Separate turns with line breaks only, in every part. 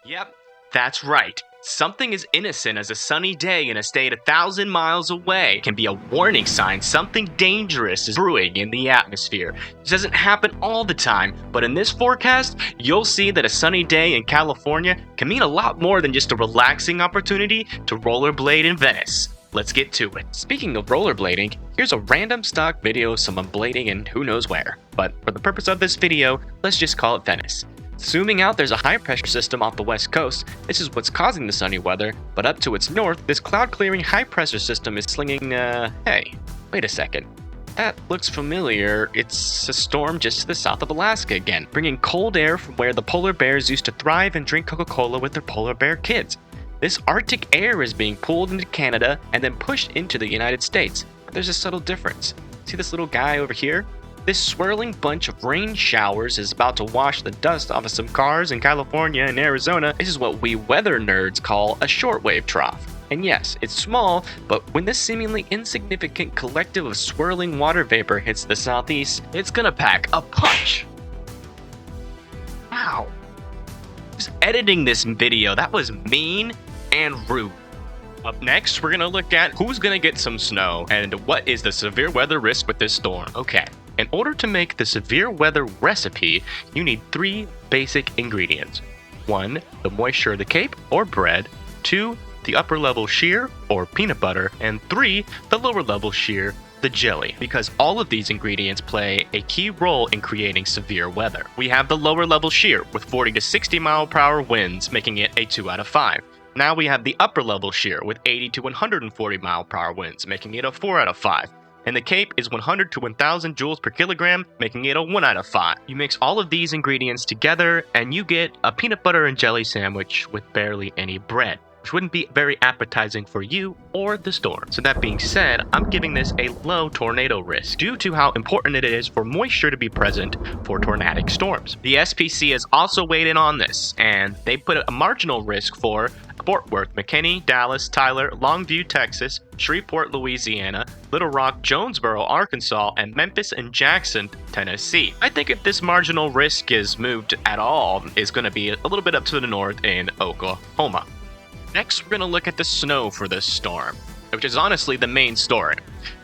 Yep, that's right. Something as innocent as a sunny day in a state 1,000 miles away can be a warning sign something dangerous is brewing in the atmosphere. This doesn't happen all the time, but in this forecast, you'll see that a sunny day in California can mean a lot more than just a relaxing opportunity to rollerblade in Venice. Let's get to it. Speaking of rollerblading, here's a random stock video of someone blading in who knows where. But for the purpose of this video, let's just call it Venice. Zooming out, there's a high-pressure system off the west coast. This is what's causing the sunny weather, but up to its north, this cloud-clearing high-pressure system is slinging, hey, wait a second. That looks familiar. It's a storm just to the south of Alaska again, bringing cold air from where the polar bears used to thrive and drink Coca-Cola with their polar bear kids. This Arctic air is being pulled into Canada and then pushed into the United States. But there's a subtle difference. See this little guy over here? This swirling bunch of rain showers is about to wash the dust off of some cars in California and Arizona. This is what we weather nerds call a shortwave trough. And yes, it's small, but when this seemingly insignificant collective of swirling water vapor hits the southeast, it's gonna pack a punch. Wow. Just editing this video, that was mean and rude. Up next, we're gonna look at who's gonna get some snow and what is the severe weather risk with this storm. Okay. In order to make the severe weather recipe, you need 3 basic ingredients. 1, the moisture of the cape or bread. 2, the upper level shear or peanut butter. And 3, the lower level shear, the jelly. Because all of these ingredients play a key role in creating severe weather. We have the lower level shear with 40 to 60 mile per hour winds, making it a 2 out of 5. Now we have the upper level shear with 80 to 140 mile per hour winds, making it a 4 out of 5. And the cape is 100 to 1000 joules per kilogram, making it a 1 out of 5. You mix all of these ingredients together and you get a peanut butter and jelly sandwich with barely any bread, which wouldn't be very appetizing for you or the storm. So that being said, I'm giving this a low tornado risk due to how important it is for moisture to be present for tornadic storms. The SPC has also weighed in on this, and they put a marginal risk for Fort Worth, McKinney, Dallas, Tyler, Longview, Texas, Shreveport, Louisiana, Little Rock, Jonesboro, Arkansas, and Memphis and Jackson, Tennessee. I think if this marginal risk is moved at all, is going to be a little bit up to the north in Oklahoma. Next, we're going to look at the snow for this storm, which is honestly the main story.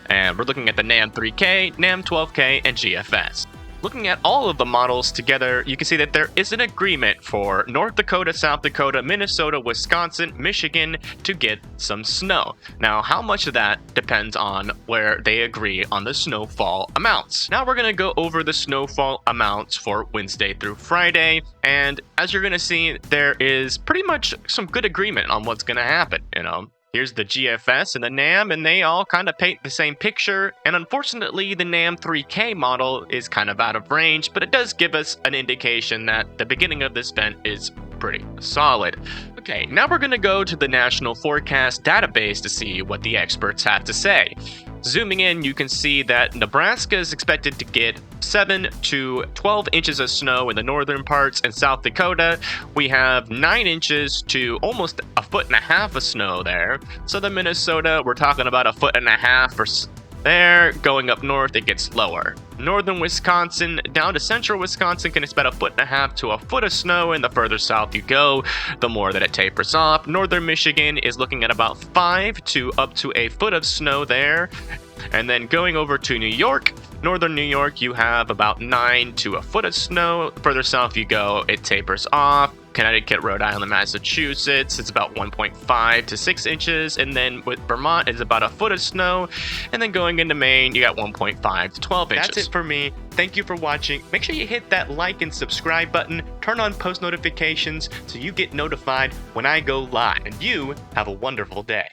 And we're looking at the NAM 3K, NAM 12K, and GFS. Looking at all of the models together, you can see that there is an agreement for North Dakota, South Dakota, Minnesota, Wisconsin, Michigan to get some snow. Now, how much of that depends on where they agree on the snowfall amounts. Now we're going to go over the snowfall amounts for Wednesday through Friday. And as you're going to see, there is pretty much some good agreement on what's going to happen, Here's the GFS and the NAM, and they all kind of paint the same picture. And unfortunately, the NAM 3K model is kind of out of range, but it does give us an indication that the beginning of this event is pretty solid. Okay, now we're going to go to the National Forecast database to see what the experts have to say. Zooming in, you can see that Nebraska is expected to get 7 to 12 inches of snow in the northern parts. In South Dakota, we have 9 inches to almost 1.5 feet of snow there. Southern Minnesota, we're talking about 1.5 feet there. Going up north, it gets lower. Northern Wisconsin down to central Wisconsin can expect 1.5 feet to 1 foot of snow, and the further south you go, the more that it tapers off. Northern Michigan is looking at about 5 to up to 1 foot of snow there. And then going over to New York, northern New York, you have about 9 to 1 foot of snow. Further south you go, it tapers off. Connecticut, Rhode Island, Massachusetts, it's about 1.5 to 6 inches. And then with Vermont, it's about 1 foot of snow. And then going into Maine, you got 1.5 to 12 inches. That's it for me. Thank you for watching. Make sure you hit that like and subscribe button. Turn on post notifications so you get notified when I go live. And you have a wonderful day.